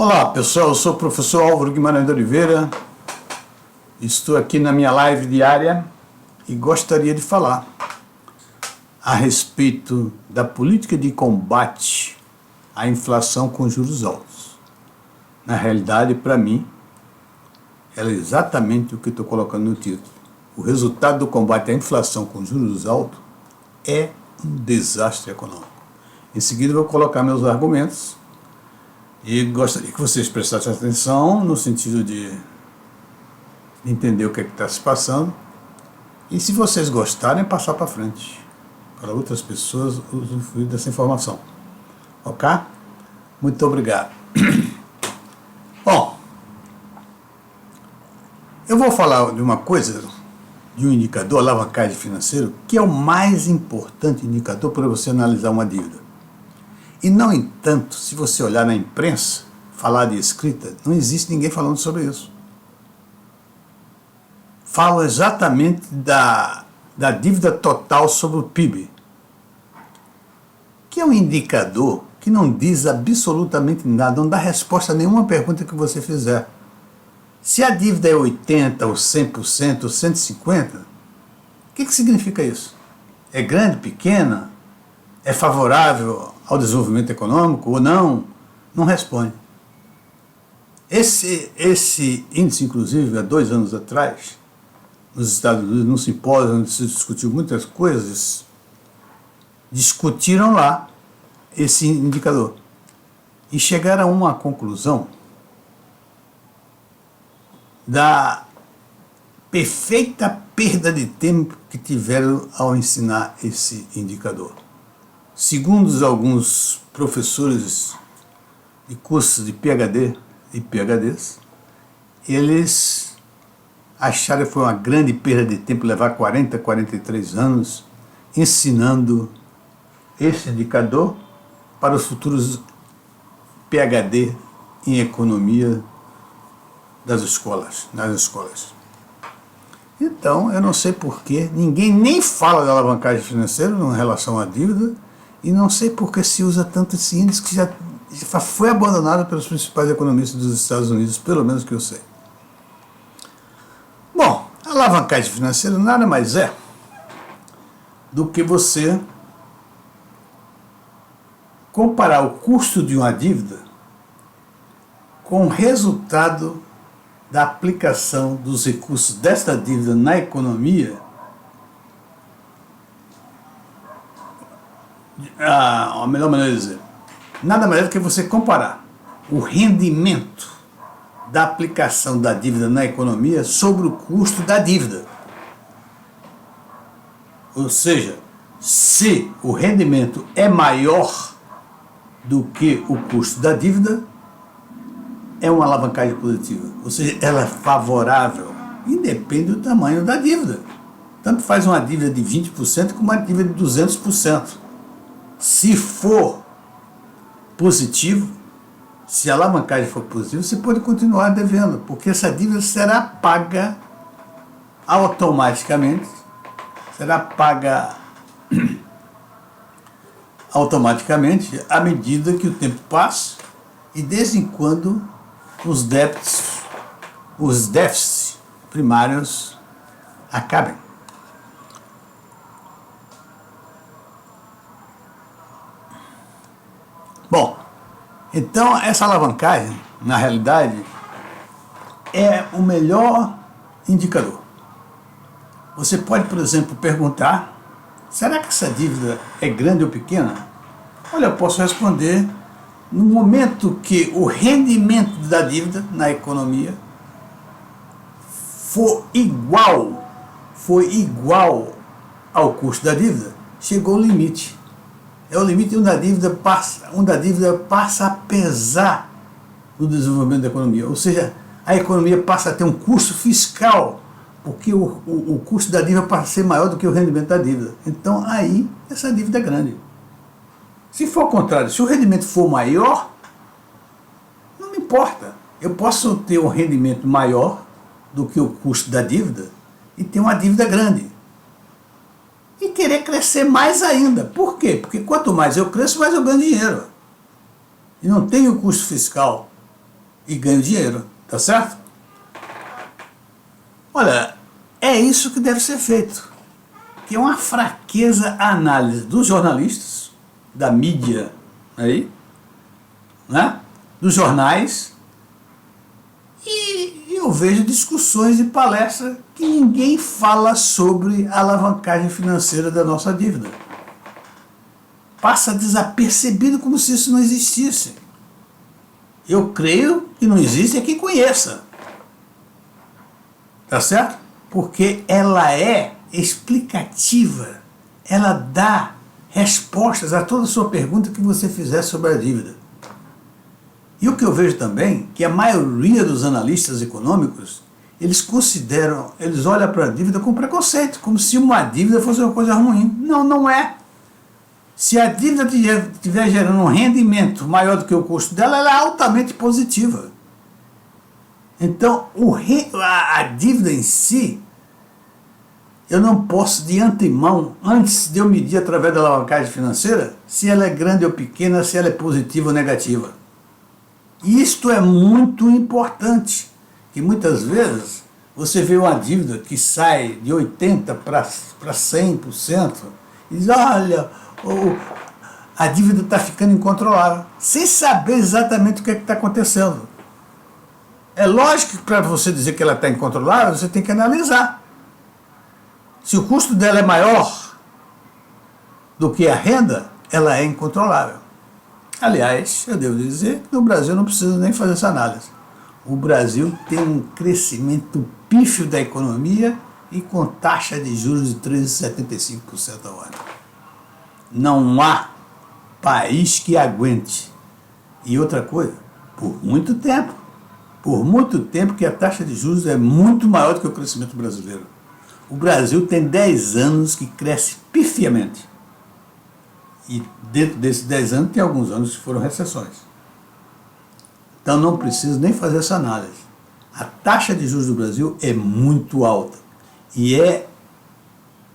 Olá pessoal, eu sou o professor Álvaro Guimarães de Oliveira, estou aqui na minha live diária e gostaria de falar a respeito da política de combate à inflação com juros altos. Na realidade, para mim, ela é exatamente o que estou colocando no título. O resultado do combate à inflação com juros altos é um desastre econômico. Em seguida, eu vou colocar meus argumentos e gostaria que vocês prestassem atenção no sentido de entender o que está se passando e, se vocês gostarem, passar para frente, para outras pessoas usufruir dessa informação. Ok? Muito obrigado. Bom, eu vou falar de uma coisa, de um indicador, alavancagem financeiro, que é o mais importante indicador para você analisar uma dívida. E, no entanto, se você olhar na imprensa, falar de escrita, não existe ninguém falando sobre isso. Falam exatamente da dívida total sobre o PIB, que é um indicador que não diz absolutamente nada, não dá resposta a nenhuma pergunta que você fizer. Se a dívida é 80%, ou 100%, ou 150%, o que significa isso? É grande, pequena? É favorável ao desenvolvimento econômico ou não? Não responde. Esse índice, inclusive, há 2 anos atrás, nos Estados Unidos, num simpósio onde se discutiu muitas coisas, discutiram lá esse indicador e chegaram a uma conclusão da perfeita perda de tempo que tiveram ao ensinar esse indicador. Segundo alguns professores de cursos de PhD e PhDs, eles acharam que foi uma grande perda de tempo levar 40, 43 anos ensinando esse indicador para os futuros PhD em economia nas escolas. Então, eu não sei porquê, ninguém nem fala de alavancagem financeira em relação à dívida, e não sei por que se usa tanto esse índice que já foi abandonado pelos principais economistas dos Estados Unidos, pelo menos que eu sei. Bom, a alavancagem financeira nada mais é do que você comparar o custo de uma dívida com o resultado da aplicação dos recursos desta dívida na economia. A melhor maneira de dizer, nada mais do que você comparar o rendimento da aplicação da dívida na economia sobre o custo da dívida. Ou seja, se o rendimento é maior do que o custo da dívida, é uma alavancagem positiva. Ou seja, ela é favorável, independe do tamanho da dívida. Tanto faz uma dívida de 20% como uma dívida de 200%. Se for positivo, se a alavancagem for positiva, você pode continuar devendo, porque essa dívida será paga automaticamente, à medida que o tempo passa e desde quando os déficits primários acabem. Bom, então essa alavancagem, na realidade, é o melhor indicador. Você pode, por exemplo, perguntar: será que essa dívida é grande ou pequena? Olha, eu posso responder: no momento que o rendimento da dívida na economia for igual ao custo da dívida, chegou o limite. É o limite onde a dívida passa a pesar no desenvolvimento da economia. Ou seja, a economia passa a ter um custo fiscal, porque o custo da dívida passa a ser maior do que o rendimento da dívida. Então, aí, essa dívida é grande. Se for ao contrário, se o rendimento for maior, não me importa. Eu posso ter um rendimento maior do que o custo da dívida e ter uma dívida grande. E querer crescer mais ainda. Por quê? Porque quanto mais eu cresço, mais eu ganho dinheiro. E não tenho custo fiscal e ganho dinheiro, tá certo? Olha, é isso que deve ser feito. Que é uma fraqueza a análise dos jornalistas, da mídia aí, né? Dos jornais, e eu vejo discussões e palestras que ninguém fala sobre a alavancagem financeira da nossa dívida. Passa desapercebido como se isso não existisse. Eu creio que não existe é quem conheça. Tá certo? Porque ela é explicativa. Ela dá respostas a toda a sua pergunta que você fizer sobre a dívida. E o que eu vejo também, que a maioria dos analistas econômicos, eles olham para a dívida com preconceito, como se uma dívida fosse uma coisa ruim. Não, não é. Se a dívida estiver gerando um rendimento maior do que o custo dela, ela é altamente positiva. Então, a dívida em si, eu não posso de antemão, antes de eu medir através da alavancagem financeira, se ela é grande ou pequena, se ela é positiva ou negativa. E isto é muito importante, que muitas vezes você vê uma dívida que sai de 80% para 100% e diz, olha, a dívida está ficando incontrolável, sem saber exatamente o que está acontecendo. É lógico que para você dizer que ela está incontrolável, você tem que analisar. Se o custo dela é maior do que a renda, ela é incontrolável. Aliás, eu devo dizer que no Brasil não precisa nem fazer essa análise. O Brasil tem um crescimento pífio da economia e com taxa de juros de 13,75% ao ano. Não há país que aguente. E outra coisa, por muito tempo que a taxa de juros é muito maior do que o crescimento brasileiro. O Brasil tem 10 anos que cresce pifiamente. E dentro desses 10 anos tem alguns anos que foram recessões. Então não preciso nem fazer essa análise. A taxa de juros do Brasil é muito alta. E é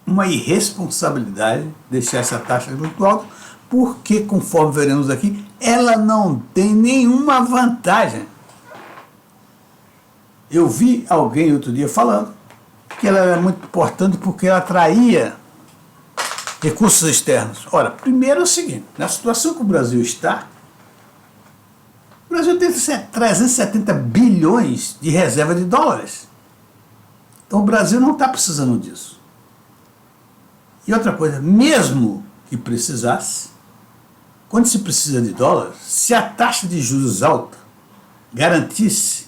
uma irresponsabilidade deixar essa taxa muito alta, porque, conforme veremos aqui, ela não tem nenhuma vantagem. Eu vi alguém outro dia falando que ela era muito importante porque ela atraía recursos externos. Ora, primeiro é o seguinte, na situação que o Brasil está, o Brasil tem 370 bilhões de reserva de dólares. Então o Brasil não está precisando disso. E outra coisa, mesmo que precisasse, quando se precisa de dólares, se a taxa de juros alta garantisse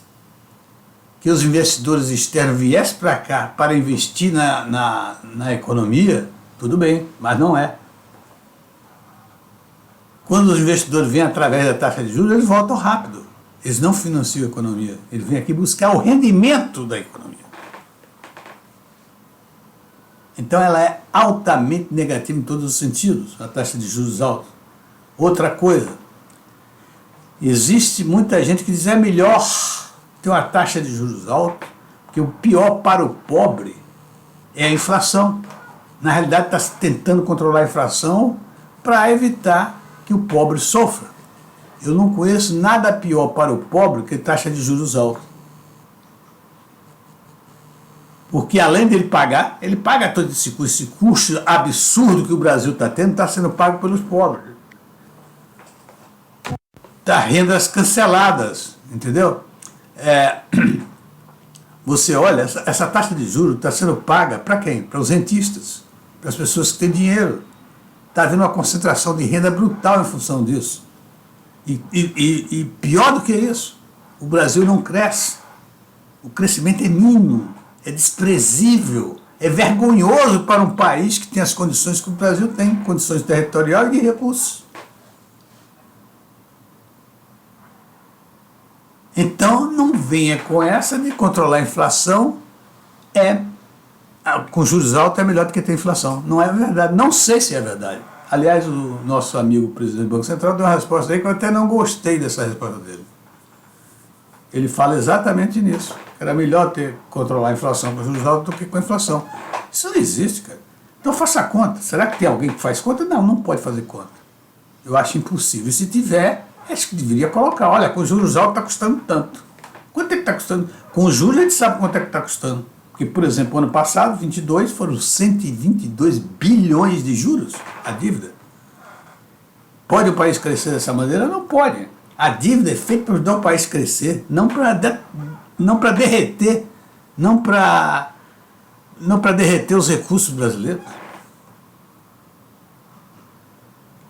que os investidores externos viessem para cá para investir na economia, tudo bem, mas não é. Quando os investidores vêm através da taxa de juros, eles voltam rápido. Eles não financiam a economia. Eles vêm aqui buscar o rendimento da economia. Então ela é altamente negativa em todos os sentidos, a taxa de juros alta. Outra coisa, existe muita gente que diz é melhor ter uma taxa de juros alta, porque o pior para o pobre é a inflação. Na realidade está tentando controlar a inflação para evitar que o pobre sofra. Eu não conheço nada pior para o pobre que taxa de juros alta. Porque além dele pagar, ele paga todo esse custo absurdo que o Brasil está tendo, está sendo pago pelos pobres. Tá rendas canceladas, entendeu? Você olha, essa taxa de juros está sendo paga para quem? Para os rentistas, para as pessoas que têm dinheiro. Está havendo uma concentração de renda brutal em função disso. E pior do que isso, o Brasil não cresce. O crescimento é mínimo, é desprezível, é vergonhoso para um país que tem as condições que o Brasil tem, condições territoriais e de recursos. Então, não venha com essa de controlar a inflação, com juros altos é melhor do que ter inflação. Não é verdade, não sei se é verdade. Aliás, o nosso amigo presidente do Banco Central deu uma resposta aí que eu até não gostei dessa resposta dele. Ele fala exatamente nisso. Era melhor controlar a inflação com juros altos do que com a inflação. Isso não existe, cara. Então faça conta. Será que tem alguém que faz conta? Não, não pode fazer conta. Eu acho impossível. E se tiver, Acho que deveria colocar, olha, com juros altos está custando tanto. Quanto é que está custando? Com juros a gente sabe quanto é que está custando. Porque, por exemplo, ano passado, 22, foram 122 bilhões de juros a dívida. Pode o país crescer dessa maneira? Não pode. A dívida é feita para ajudar o país a crescer, não para derreter, não para derreter os recursos brasileiros.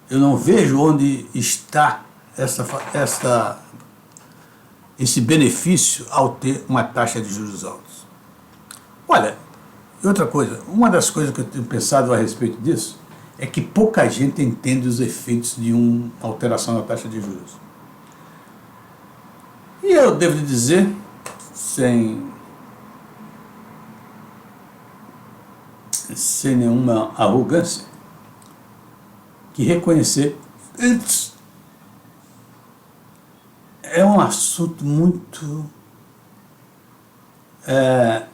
Eu não vejo onde está esse benefício ao ter uma taxa de juros altos. Olha, e outra coisa, uma das coisas que eu tenho pensado a respeito disso é que pouca gente entende os efeitos de uma alteração na taxa de juros. E eu devo dizer, sem nenhuma arrogância, que reconhecer é um assunto muito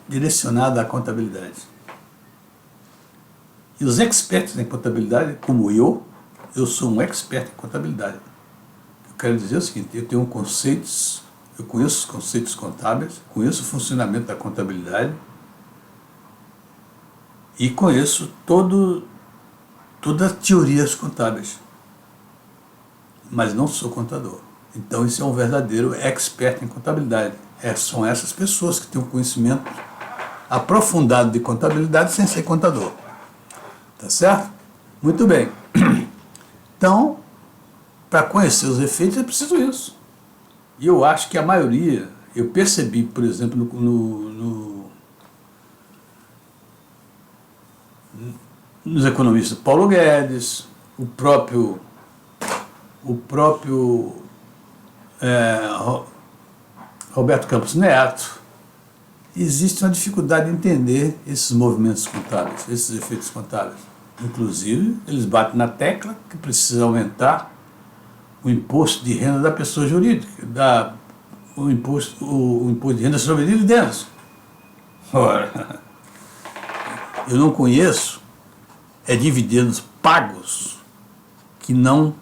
direcionado à contabilidade. E os expertos em contabilidade, como eu sou um expert em contabilidade. Eu quero dizer o seguinte, eu tenho conceitos, eu conheço os conceitos contábeis, conheço o funcionamento da contabilidade e conheço todas as teorias contábeis, mas não sou contador. Então isso é um verdadeiro expert em contabilidade. São essas pessoas que têm um conhecimento aprofundado de contabilidade sem ser contador. Tá certo? Muito bem. Então, para conhecer os efeitos é preciso isso. E eu acho que a maioria, eu percebi, por exemplo, nos economistas Paulo Guedes, o próprio Roberto Campos Neto, existe uma dificuldade de entender esses movimentos contábeis, esses efeitos contábeis. Inclusive, eles batem na tecla que precisa aumentar o imposto de renda da pessoa jurídica, o imposto de renda sobre dividendos. Ora, eu não conheço dividendos pagos que não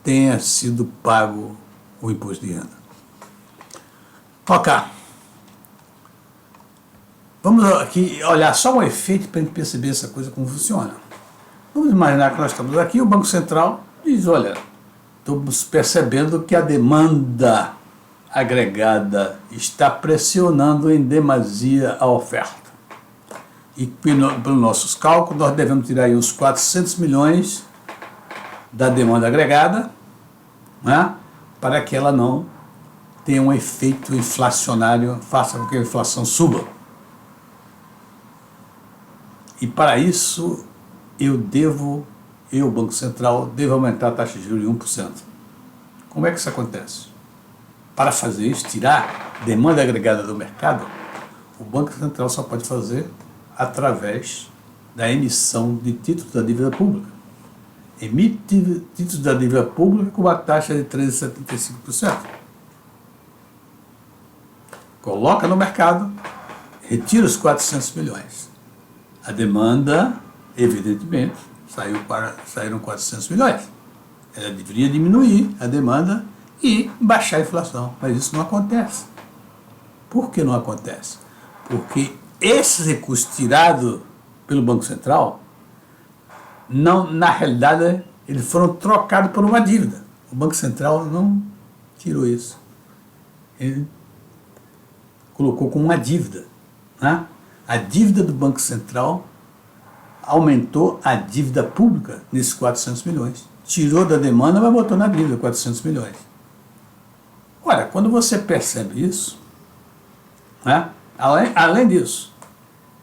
tenha sido pago o imposto de renda. Ok. Vamos aqui olhar só um efeito para a gente perceber essa coisa como funciona. Vamos imaginar que nós estamos aqui, o Banco Central diz, olha, estamos percebendo que a demanda agregada está pressionando em demasia a oferta. E pelos nossos cálculos, nós devemos tirar aí uns 400 milhões da demanda agregada, né, para que ela não tenha um efeito inflacionário, faça com que a inflação suba. E para isso, o Banco Central, devo aumentar a taxa de juros em 1%. Como é que isso acontece? Para fazer isso, tirar demanda agregada do mercado, o Banco Central só pode fazer através da emissão de títulos da dívida pública. Emite títulos da dívida pública com uma taxa de 13,75%. Coloca no mercado, retira os 400 milhões. A demanda, evidentemente, saíram 400 milhões. Ela deveria diminuir a demanda e baixar a inflação, mas isso não acontece. Por que não acontece? Porque esses recursos tirados pelo Banco Central, não, na realidade, eles foram trocados por uma dívida. O Banco Central não tirou isso. Ele colocou como uma dívida, né? A dívida do Banco Central aumentou a dívida pública nesses 400 milhões. Tirou da demanda, mas botou na dívida 400 milhões. Olha, quando você percebe isso, né? Além disso,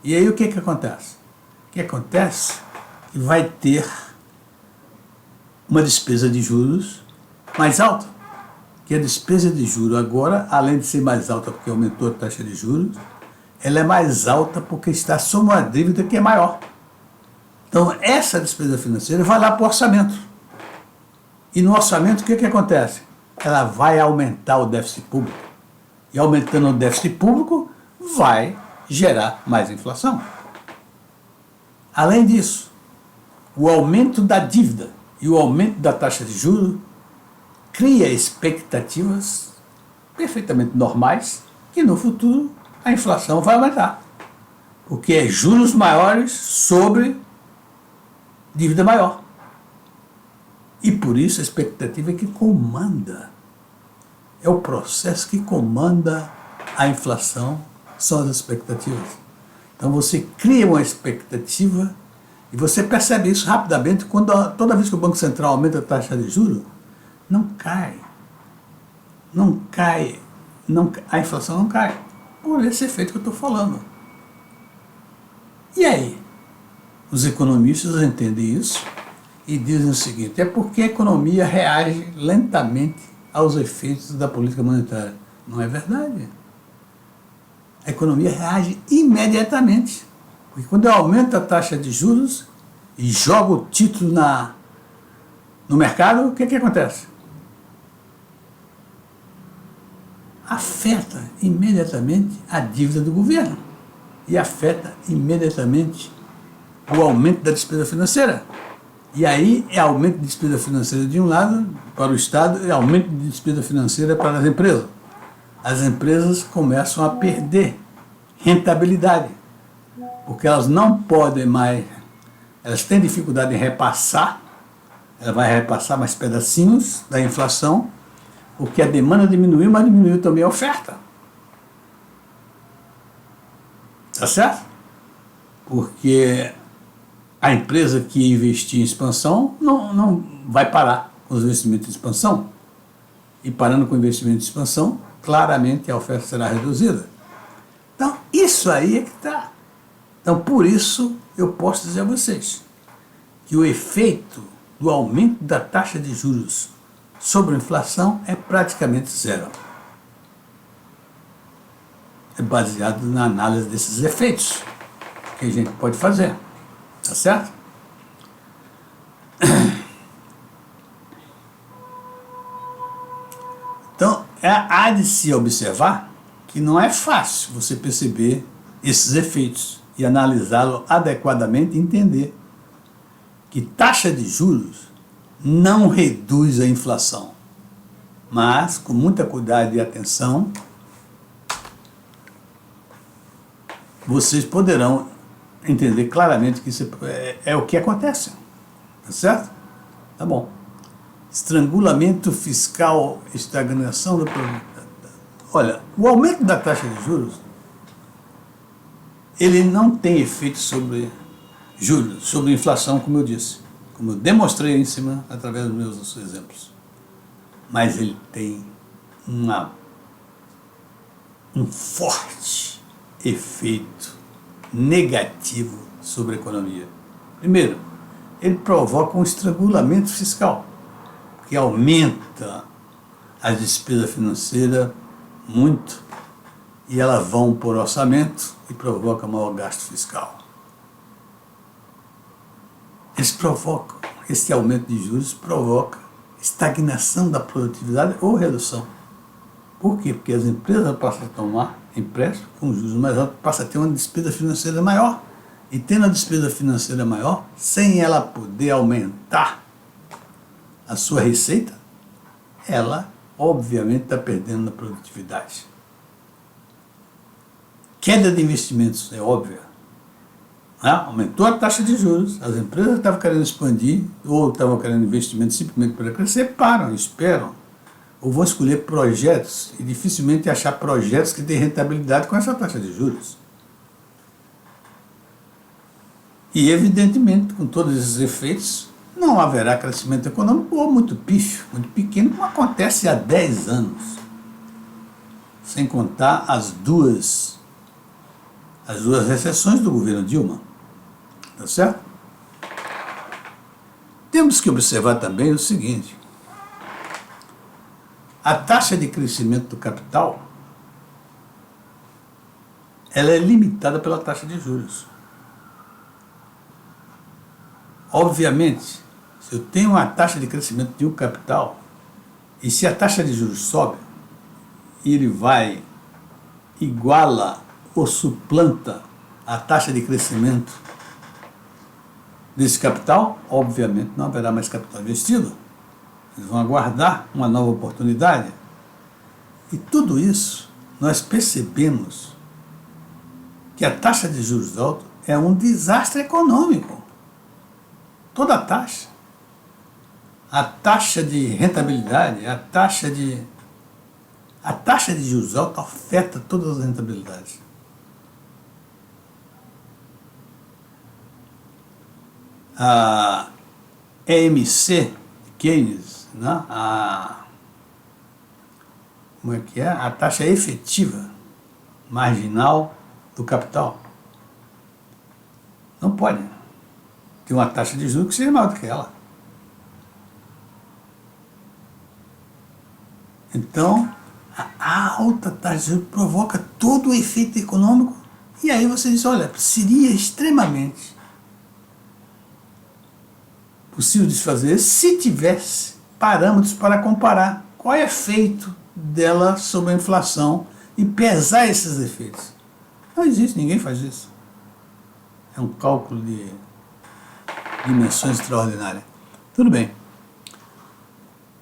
e aí o que acontece? O que acontece é que vai ter uma despesa de juros mais alta. Que a despesa de juros agora, além de ser mais alta porque aumentou a taxa de juros, ela é mais alta porque está sob uma dívida que é maior. Então, essa despesa financeira vai lá para o orçamento. E no orçamento, o que acontece? Ela vai aumentar o déficit público. E aumentando o déficit público, vai gerar mais inflação. Além disso, o aumento da dívida e o aumento da taxa de juros cria expectativas perfeitamente normais que no futuro a inflação vai aumentar. Porque é juros maiores sobre dívida maior. E por isso a expectativa é que comanda. É o processo que comanda a inflação, são as expectativas. Então você cria uma expectativa e você percebe isso rapidamente quando toda vez que o Banco Central aumenta a taxa de juros, não cai. Não cai. A inflação não cai. Por esse efeito que eu estou falando. E aí? Os economistas entendem isso e dizem o seguinte: é porque a economia reage lentamente aos efeitos da política monetária. Não é verdade. A economia reage imediatamente. Porque quando eu aumento a taxa de juros e jogo o título no mercado, o que acontece? Afeta imediatamente a dívida do governo e afeta imediatamente o aumento da despesa financeira. E aí é aumento de despesa financeira de um lado para o Estado e aumento de despesa financeira para as empresas. As empresas começam a perder rentabilidade, porque elas não podem mais, elas têm dificuldade em repassar, ela vai repassar mais pedacinhos da inflação, porque a demanda diminuiu, mas diminuiu também a oferta. Tá certo? Porque a empresa que investir em expansão não vai parar com os investimentos de expansão. E parando com o investimento de expansão, claramente a oferta será reduzida. Então, isso aí é que está. Então, por isso, eu posso dizer a vocês que o efeito do aumento da taxa de juros sobre a inflação é praticamente zero. É baseado na análise desses efeitos que a gente pode fazer. Tá certo? Então, há de se observar que não é fácil você perceber esses efeitos e analisá-lo adequadamente e entender que taxa de juros não reduz a inflação, mas com muita cuidado e atenção, vocês poderão entender claramente que isso é o que acontece. Tá certo? Tá bom. Estrangulamento fiscal, estagnação do produto. Olha, o aumento da taxa de juros, ele não tem efeito sobre juros, sobre inflação, como eu disse, como eu demonstrei em cima através dos meus exemplos. Mas ele tem um forte efeito negativo sobre a economia. Primeiro, ele provoca um estrangulamento fiscal, que aumenta a despesa financeira muito e elas vão por orçamento e provoca maior gasto fiscal. Esse aumento de juros provoca estagnação da produtividade ou redução. Por quê? Porque as empresas passam a tomar empréstimo com juros mais altos, passam a ter uma despesa financeira maior. E tendo a despesa financeira maior, sem ela poder aumentar a sua receita, ela obviamente está perdendo na produtividade. Queda de investimentos é óbvia. Aumentou a taxa de juros, as empresas estavam querendo expandir ou estavam querendo investimento simplesmente para crescer, param, esperam. Ou vão escolher projetos e dificilmente achar projetos que têm rentabilidade com essa taxa de juros. E evidentemente, com todos esses efeitos, não haverá crescimento econômico ou muito pífio, muito pequeno, como acontece há 10 anos. Sem contar as duas recessões do governo Dilma. Tá certo? Temos que observar também o seguinte: a taxa de crescimento do capital, ela é limitada pela taxa de juros. Obviamente, se eu tenho uma taxa de crescimento de um capital, e se a taxa de juros sobe, ele vai iguala ou suplanta a taxa de crescimento desse capital, obviamente não haverá mais capital investido. Eles vão aguardar uma nova oportunidade. E tudo isso nós percebemos que a taxa de juros alta é um desastre econômico. Toda a taxa. A taxa de rentabilidade, a taxa de juros altos afeta todas as rentabilidades. A EMC, Keynes, né? Como é que é? A taxa efetiva marginal do capital. Não pode ter uma taxa de juros que seja maior do que ela. Então, a alta taxa de juros provoca todo o efeito econômico e aí você diz, olha, seria extremamente possível de se fazer se tivesse parâmetros para comparar qual é o efeito dela sobre a inflação e pesar esses efeitos. Não existe, ninguém faz isso. É um cálculo de dimensões extraordinárias. Tudo bem.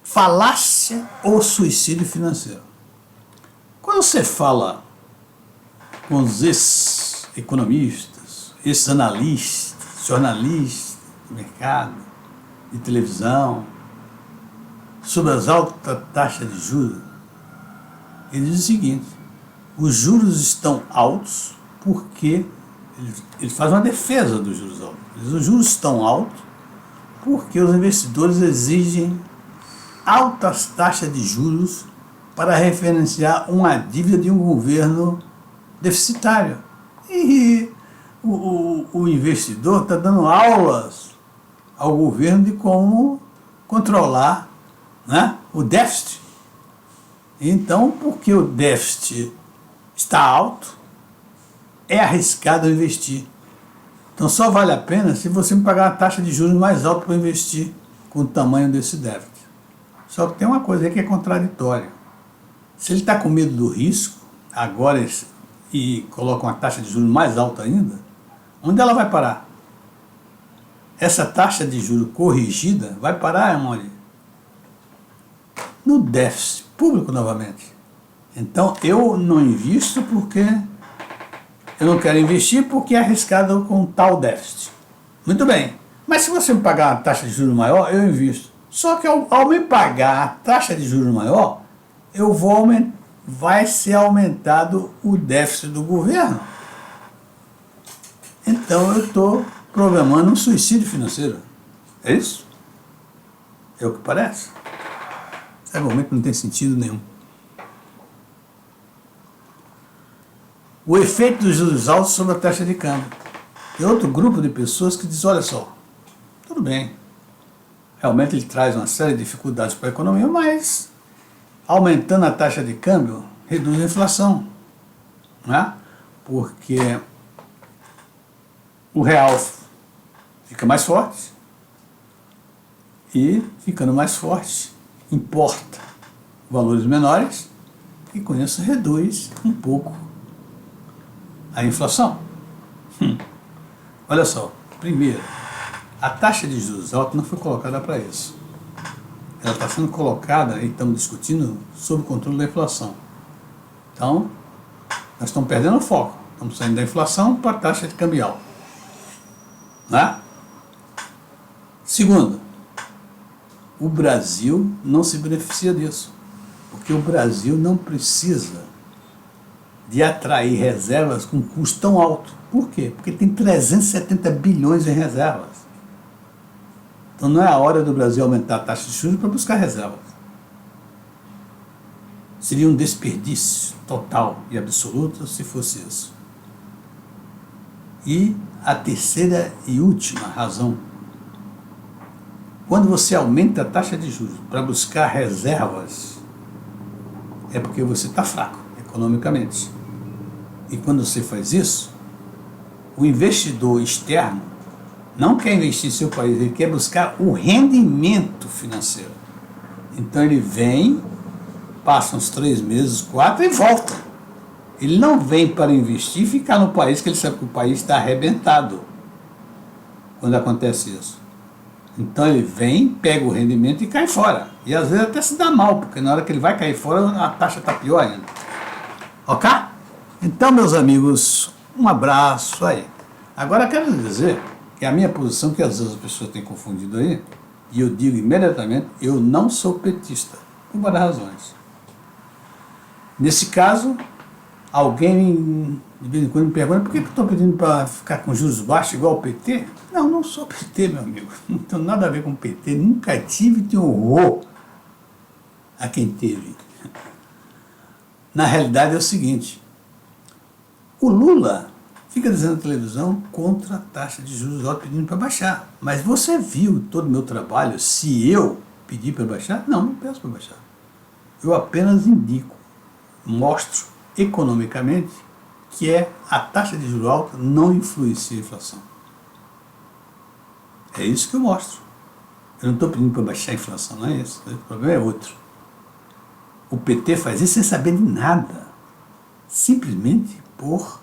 Falácia ou suicídio financeiro? Quando você fala com os ex-economistas, ex-analistas, jornalistas de mercado, de televisão, sobre as altas taxas de juros, ele diz o seguinte: os juros estão altos porque ele faz uma defesa dos juros altos. Ele diz, os juros estão altos porque os investidores exigem altas taxas de juros para referenciar uma dívida de um governo deficitário. E o investidor está dando aulas ao governo de como controlar, né, o déficit. Então, porque o déficit está alto, é arriscado investir. Então só vale a pena se você me pagar uma taxa de juros mais alta para investir com o tamanho desse déficit. Só que tem uma coisa aí que é contraditória. Se ele está com medo do risco, agora e coloca uma taxa de juros mais alta ainda, onde ela vai parar? Essa taxa de juros corrigida vai parar onde? No déficit público novamente. Então eu não invisto porque eu não quero investir porque é arriscado com tal déficit. Muito bem, mas se você me pagar uma taxa de juros maior, eu invisto. Só que ao me pagar a taxa de juros maior, vai ser aumentado o déficit do governo. Então eu estou programando um suicídio financeiro. É isso? É o que parece. Esse argumento não tem sentido nenhum. O efeito dos juros altos sobre a taxa de câmbio. Tem outro grupo de pessoas que diz, olha só, tudo bem, realmente ele traz uma série de dificuldades para a economia, mas aumentando a taxa de câmbio reduz a inflação, né? Porque o real fica mais forte e, ficando mais forte, importa valores menores e com isso reduz um pouco a inflação. Olha só, primeiro, a taxa de juros alta não foi colocada para isso. Ela está sendo colocada, e estamos discutindo, sob o controle da inflação. Então, nós estamos perdendo o foco. Estamos saindo da inflação para a taxa de cambial. Né? Segundo, o Brasil não se beneficia disso. Porque o Brasil não precisa de atrair reservas com custo tão alto. Por quê? Porque tem 370 bilhões em reservas. Então não é a hora do Brasil aumentar a taxa de juros para buscar reservas. Seria um desperdício total e absoluto se fosse isso. E a terceira e última razão. Quando você aumenta a taxa de juros para buscar reservas, é porque você está fraco economicamente. E quando você faz isso, o investidor externo não quer investir em seu país, ele quer buscar o rendimento financeiro. Então ele vem, passa uns 3 meses, 4 e volta. Ele não vem para investir e ficar no país, que ele sabe que o país está arrebentado quando acontece isso. Então ele vem, pega o rendimento e cai fora. E às vezes até se dá mal, porque na hora que ele vai cair fora, a taxa está pior ainda. Ok? Então, meus amigos, um abraço aí. Agora quero dizer que a minha posição, que às vezes as pessoas têm confundido aí, e eu digo imediatamente, eu não sou petista, por várias razões. Nesse caso, alguém de vez em quando me pergunta por que eu estou pedindo para ficar com juros baixos igual o PT? Não, não sou PT, meu amigo. Não tenho nada a ver com PT. Nunca tive e tenho horror a quem teve. Na realidade é o seguinte, o Lula fica dizendo na televisão contra a taxa de juros alta pedindo para baixar. Mas você viu todo o meu trabalho se eu pedir para baixar? Não, não peço para baixar. Eu apenas indico, mostro economicamente que a taxa de juros alta não influencia a inflação. É isso que eu mostro. Eu não estou pedindo para baixar a inflação, não é isso. O problema é outro. O PT faz isso sem saber de nada. Simplesmente por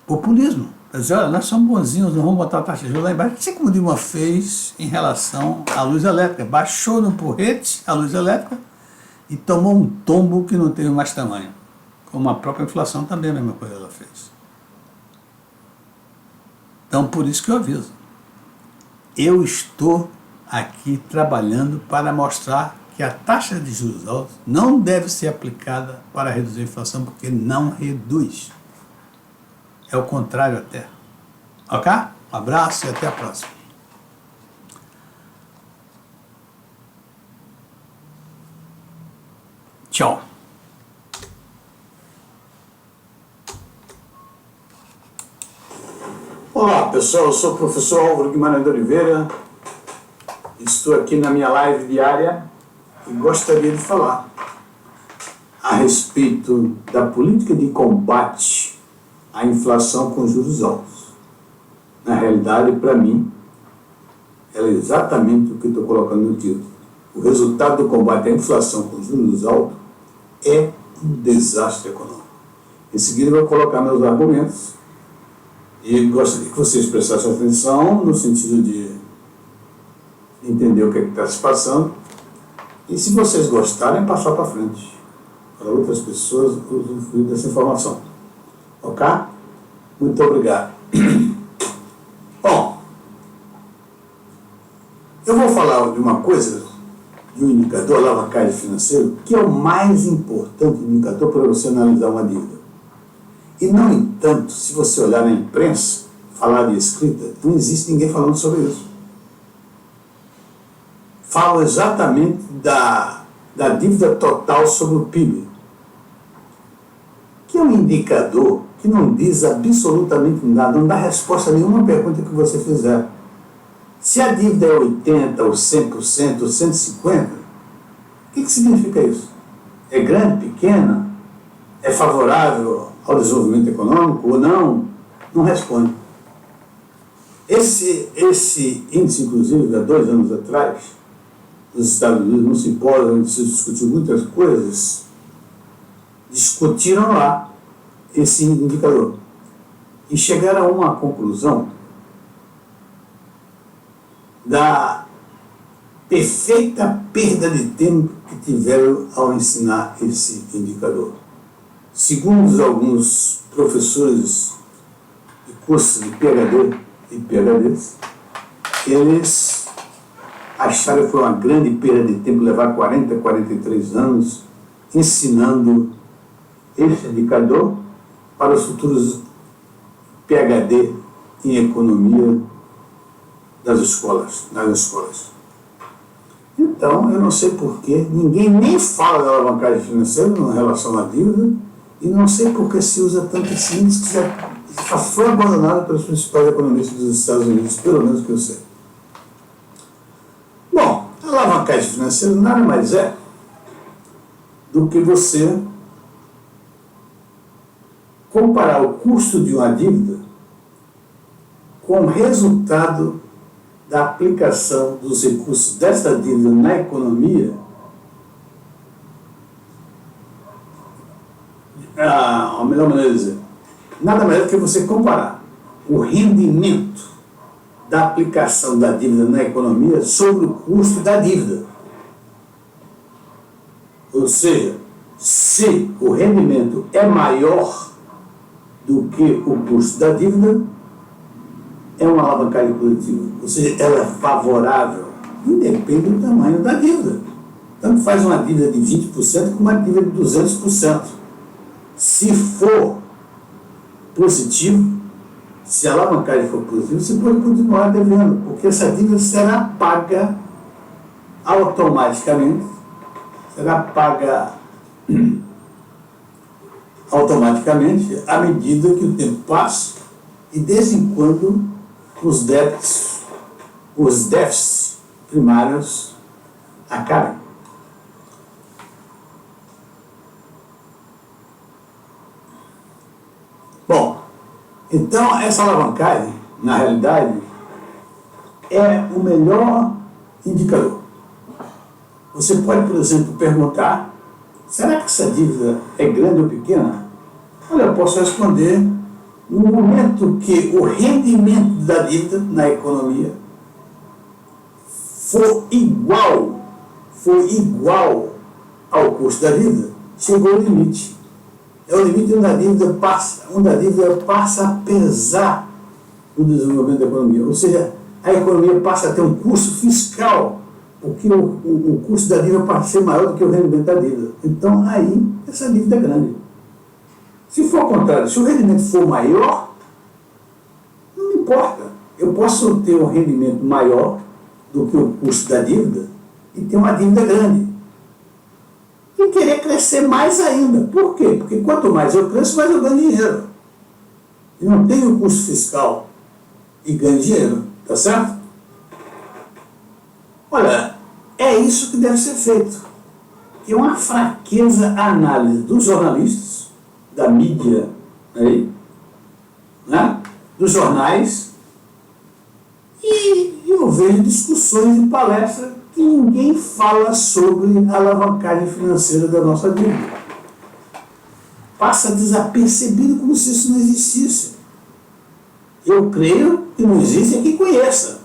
populismo. Quer dizer, olha, nós somos bonzinhos, não vamos botar a taxa de juros lá embaixo. Assim como o Dilma fez em relação à luz elétrica. Baixou no porrete a luz elétrica e tomou um tombo que não teve mais tamanho. Como a própria inflação também, a mesma coisa ela fez. Então, por isso que eu aviso. Eu estou aqui trabalhando para mostrar que a taxa de juros altos não deve ser aplicada para reduzir a inflação, porque não reduz. É o contrário até. Ok? Um abraço e até a próxima. Tchau. Olá pessoal, eu sou o professor Álvaro Guimarães de Oliveira, estou aqui na minha live diária e gostaria de falar a respeito da política de combate à inflação com juros altos. Na realidade, para mim, ela é exatamente o que estou colocando no título. O resultado do combate à inflação com juros altos é um desastre econômico. Em seguida, eu vou colocar meus argumentos e gostaria que vocês prestassem atenção no sentido de entender o que está se passando e, se vocês gostarem, passar para frente para outras pessoas usufruir dessa informação. Ok? Muito obrigado. Bom, eu vou falar de uma coisa, de um indicador, alavancagem financeiro, que é o mais importante indicador para você analisar uma dívida. E, no entanto, se você olhar na imprensa, falar de escrita, não existe ninguém falando sobre isso. Falo exatamente da dívida total sobre o PIB, que é um indicador que não diz absolutamente nada, não dá resposta a nenhuma pergunta que você fizer. Se a dívida é 80%, ou 100%, ou 150%, o que significa isso? É grande, pequena? É favorável ao desenvolvimento econômico ou não? Não responde. Esse índice, inclusive, há 2 anos atrás, nos Estados Unidos, num simpósio onde se discutiu muitas coisas, discutiram lá esse indicador e chegaram a uma conclusão da perfeita perda de tempo que tiveram ao ensinar esse indicador. Segundo alguns professores de cursos de PhD e PhDs, eles acharam que foi uma grande perda de tempo levar 40, 43 anos ensinando esse indicador para os futuros PhD em economia nas escolas. Então, eu não sei porquê, ninguém nem fala da alavancagem financeira em relação à dívida, e não sei por que se usa tanto esse índice que já foi abandonado pelos principais economistas dos Estados Unidos, pelo menos que eu sei. Bom, a alavancagem financeira nada mais é do que você comparar o custo de uma dívida com o resultado da aplicação dos recursos dessa dívida na economia, a melhor maneira de dizer, nada mais do que você comparar o rendimento da aplicação da dívida na economia sobre o custo da dívida. Ou seja, se o rendimento é maior do que o custo da dívida, é uma alavancagem positiva. Ou seja, ela é favorável, independe do tamanho da dívida. Tanto faz uma dívida de 20% como uma dívida de 200%. Se for positivo, se a alavancagem for positiva, você pode continuar devendo, porque essa dívida será paga automaticamente, à medida que o tempo passa e, desde em quando, os déficits primários acabem. Bom, então essa alavancagem, na realidade, é o melhor indicador. Você pode, por exemplo, perguntar: será que essa dívida é grande ou pequena? Olha, eu posso responder: no momento que o rendimento da dívida na economia for igual ao custo da dívida, chegou o limite. É o limite onde a dívida passa a pesar o desenvolvimento da economia. Ou seja, a economia passa a ter um custo fiscal, porque o custo da dívida passa a ser maior do que o rendimento da dívida. Então, aí, essa dívida é grande. Se for ao contrário, se o rendimento for maior, não importa. Eu posso ter um rendimento maior do que o custo da dívida e ter uma dívida grande. E querer crescer mais ainda. Por quê? Porque quanto mais eu cresço, mais eu ganho dinheiro. E não tenho custo fiscal e ganho dinheiro. Tá certo? Olha, é isso que deve ser feito. É uma fraqueza a análise dos jornalistas, da mídia, aí, né? Dos jornais, e eu vejo discussões e palestras que ninguém fala sobre a alavancagem financeira da nossa dívida. Passa desapercebido como se isso não existisse. Eu creio que não existe é quem conheça.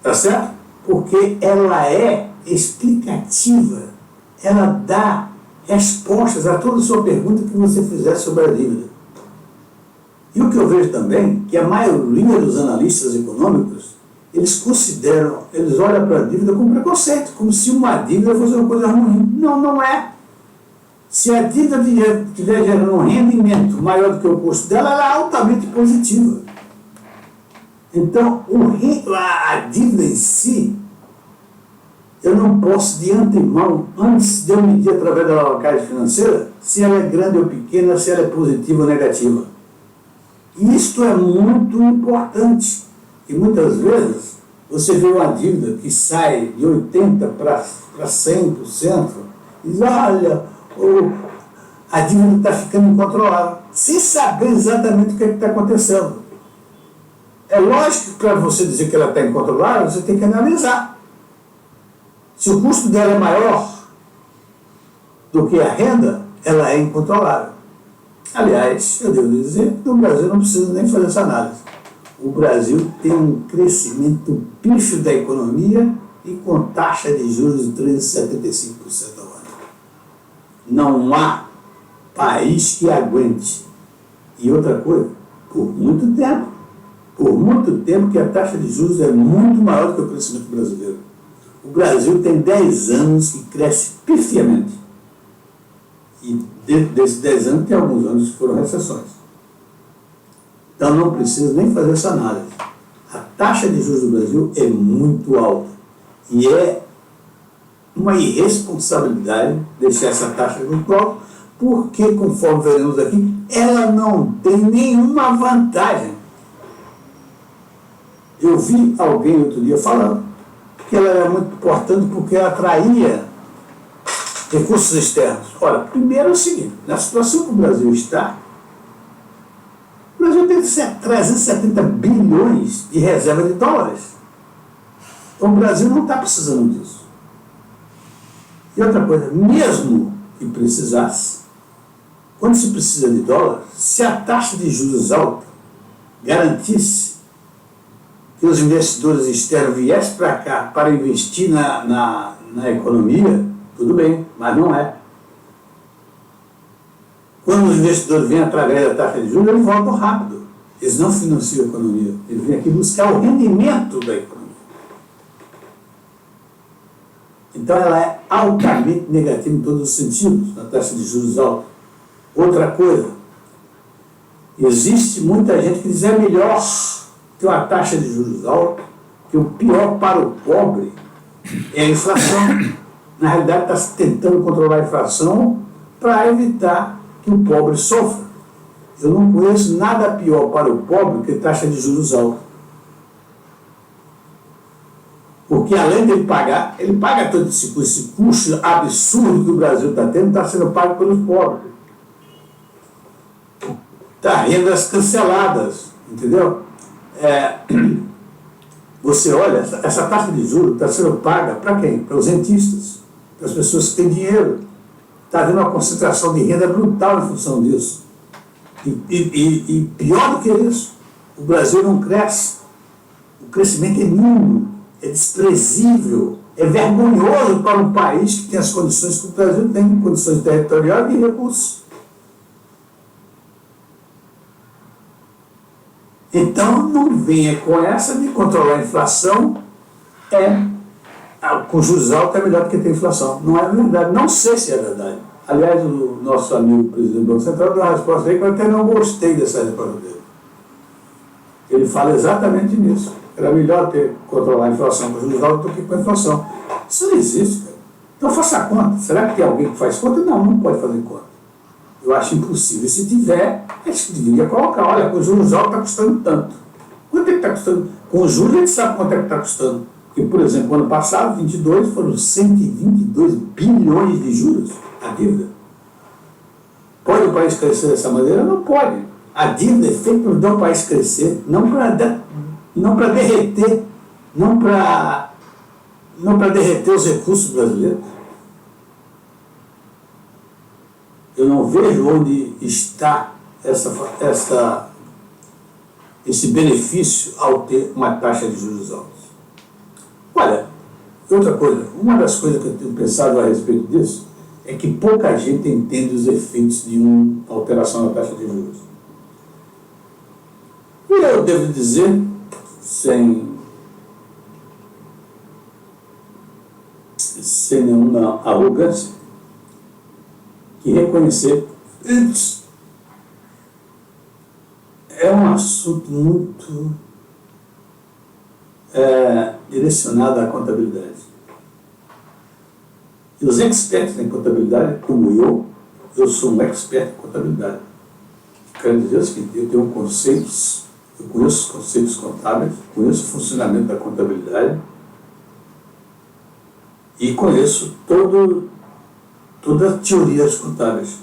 Tá certo? Porque ela é explicativa, ela dá respostas a toda a sua pergunta que você fizer sobre a dívida. E o que eu vejo também, que a maioria dos analistas econômicos, eles olham para a dívida com preconceito, como se uma dívida fosse uma coisa ruim. Não, não é. Se a dívida estiver gerando um rendimento maior do que o custo dela, ela é altamente positiva. Então, a dívida em si, eu não posso de antemão, antes de eu medir através da alavancagem financeira, se ela é grande ou pequena, se ela é positiva ou negativa. E isto é muito importante. E muitas vezes você vê uma dívida que sai de 80% para 100%, e diz: olha, a dívida está ficando incontrolável, sem saber exatamente o que está acontecendo. É lógico que para você dizer que ela está incontrolável, você tem que analisar. Se o custo dela é maior do que a renda, ela é incontrolável. Aliás, eu devo dizer que no Brasil não precisa nem fazer essa análise. O Brasil tem um crescimento pífio da economia e com taxa de juros de 13,75% ao ano. Não há país que aguente. E outra coisa, por muito tempo que a taxa de juros é muito maior do que o crescimento brasileiro. O Brasil tem 10 anos que cresce pifiamente. E dentro desses 10 anos tem alguns anos que foram recessões. Então não precisa nem fazer essa análise. A taxa de juros do Brasil é muito alta. E é uma irresponsabilidade deixar essa taxa muito alta, porque, conforme veremos aqui, ela não tem nenhuma vantagem. Eu vi alguém outro dia falando que ela era muito importante porque ela atraía recursos externos. Ora, primeiro é o seguinte: na situação que o Brasil está, o Brasil tem 370 bilhões de reserva de dólares. Então o Brasil não está precisando disso. E outra coisa, mesmo que precisasse, quando se precisa de dólar, se a taxa de juros alta garantisse que os investidores externos viessem para cá para investir na economia, tudo bem, mas não é. Quando os investidores vêm através da taxa de juros, eles voltam rápido. Eles não financiam a economia. Eles vêm aqui buscar o rendimento da economia. Então ela é altamente negativa em todos os sentidos, a taxa de juros alta. Outra coisa, existe muita gente que diz é melhor ter uma taxa de juros alta, que o pior para o pobre é a inflação. Na realidade está se tentando controlar a inflação para evitar que o pobre sofra. Eu não conheço nada pior para o pobre que taxa de juros alta. Porque além dele pagar, ele paga todo esse custo absurdo que o Brasil está tendo, está sendo pago pelos pobres. Está rendas canceladas, entendeu? Você olha, essa taxa de juros está sendo paga para quem? Para os rentistas, para as pessoas que têm dinheiro. Está havendo uma concentração de renda brutal em função disso. E pior do que isso, o Brasil não cresce. O crescimento é mínimo, é desprezível, é vergonhoso para um país que tem as condições que o Brasil tem, condições territoriais e recursos. Então, não venha com essa de controlar a inflação, com juros altos é melhor do que ter inflação. Não é verdade, não sei se é verdade. Aliás, o nosso amigo presidente do Banco Central deu uma resposta aí que eu até não gostei dessa resposta dele. Ele fala exatamente nisso. Era melhor controlar a inflação com juros altos do que com a inflação. Isso não existe, cara. Então faça a conta. Será que tem alguém que faz conta? Não, não pode fazer conta. Eu acho impossível. Se tiver, a gente deveria colocar. Olha, com juros altos está custando tanto. Quanto é que está custando? Com juros a gente sabe quanto é que está custando. Porque, por exemplo, ano passado, 22, foram 122 bilhões de juros a dívida. Pode o país crescer dessa maneira? Não pode. A dívida é feita para dar o país crescer, não para derreter, não para derreter os recursos brasileiros. Eu não vejo onde está esse benefício ao ter uma taxa de juros altos. Olha, outra coisa, uma das coisas que eu tenho pensado a respeito disso é que pouca gente entende os efeitos de uma alteração na taxa de juros. E eu devo dizer, sem nenhuma arrogância, que reconhecer é um assunto muito direcionado à contabilidade. E os expertos em contabilidade, como eu sou um expert em contabilidade. Quero dizer o seguinte, eu tenho conceitos, eu conheço os conceitos contábeis, conheço o funcionamento da contabilidade e conheço toda a teoria das contábeis,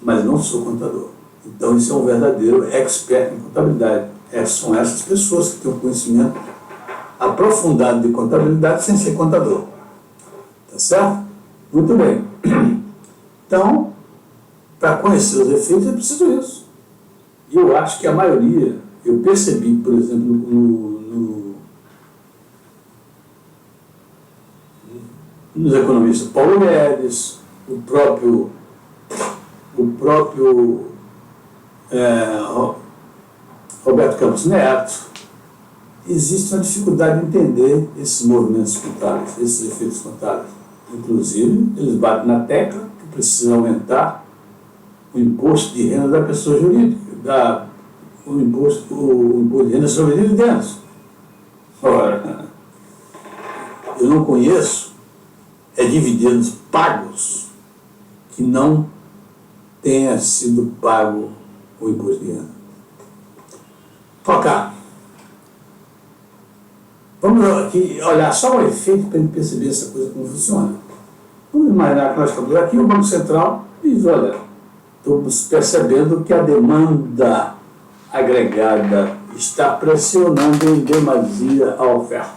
mas não sou contador. Então isso é um verdadeiro expert em contabilidade. São essas pessoas que têm um conhecimento aprofundado de contabilidade sem ser contador. Tá certo? Muito bem. Então, para conhecer os efeitos é preciso isso. E eu acho que a maioria, eu percebi, por exemplo, nos economistas Paulo Guedes, o próprio Roberto Campos Neto, existe uma dificuldade de entender esses movimentos contábeis, esses efeitos contábeis. Inclusive, eles batem na tecla que precisa aumentar o imposto de renda da pessoa jurídica, o imposto de renda sobre dividendos. Ora, eu não conheço dividendos pagos que não tenha sido pago o imposto de renda. Focar. Vamos aqui olhar só o efeito para a gente perceber essa coisa como funciona. Vamos imaginar que nós estamos aqui, o Banco Central diz, olha, estamos percebendo que a demanda agregada está pressionando em demasia a oferta.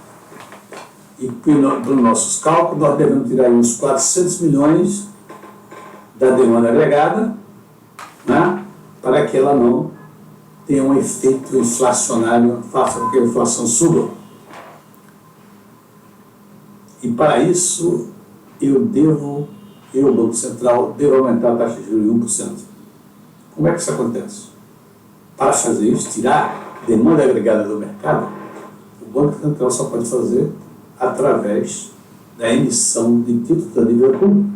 E pelos nossos cálculos, nós devemos tirar uns 400 milhões da demanda agregada, né, para que ela não tenha um efeito inflacionário, faça com que a inflação suba. E para isso, o Banco Central, devo aumentar a taxa de juros em 1%. Como é que isso acontece? Para fazer isso, tirar demanda agregada do mercado, o Banco Central só pode fazer através da emissão de títulos da dívida pública.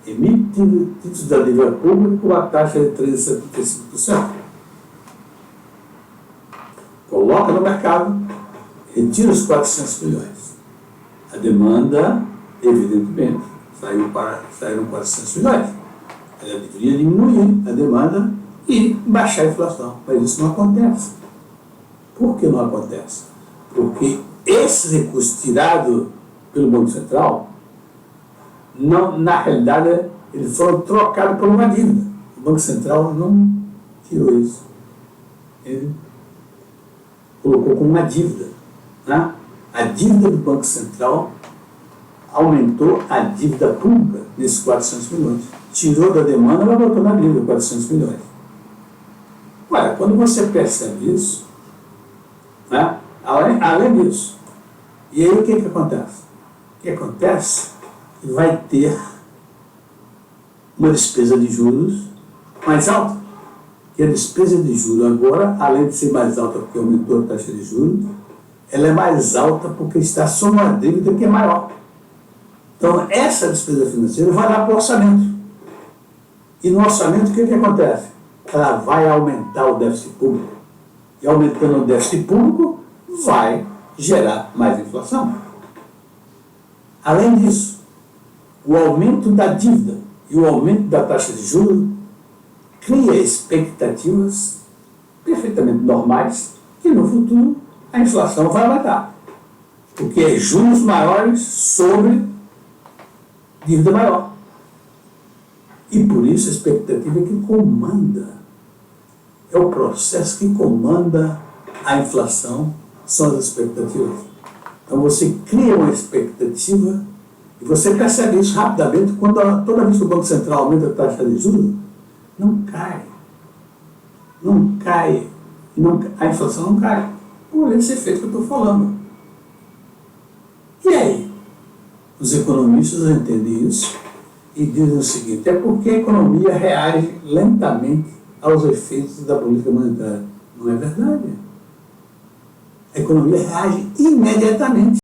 Emite títulos da dívida pública com a taxa de 13,75%. Coloca no mercado, retira os 400 milhões. A demanda, evidentemente, saíram 400 milhões. Ela deveria diminuir a demanda e baixar a inflação. Mas isso não acontece. Por que não acontece? Porque esse recurso tirado pelo Banco Central, não, na realidade, eles foram trocados por uma dívida. O Banco Central não tirou isso. Ele colocou como uma dívida. Né? A dívida do Banco Central aumentou a dívida pública nesses 400 milhões. Tirou da demanda, mas botou na dívida 400 milhões. Olha, quando você percebe isso, né? Além disso, e aí o que acontece? O que acontece? Vai ter uma despesa de juros mais alta. E a despesa de juros agora, além de ser mais alta porque aumentou a taxa de juros, ela é mais alta porque está sob uma dívida que é maior. Então, essa despesa financeira vai lá para o orçamento. E no orçamento, o que acontece? Ela vai aumentar o déficit público. E aumentando o déficit público, vai gerar mais inflação. Além disso, o aumento da dívida e o aumento da taxa de juros cria expectativas perfeitamente normais que no futuro a inflação vai aumentar. Porque é juros maiores sobre dívida maior. E por isso a expectativa é que comanda. É o processo que comanda a inflação, são as expectativas. Então você cria uma expectativa e você percebe isso rapidamente quando toda vez que o Banco Central aumenta a taxa de juros, não cai. Não cai. A inflação não cai. Por esse efeito que eu estou falando. E aí? Os economistas entendem isso e dizem o seguinte: é porque a economia reage lentamente aos efeitos da política monetária. Não é verdade. A economia reage imediatamente.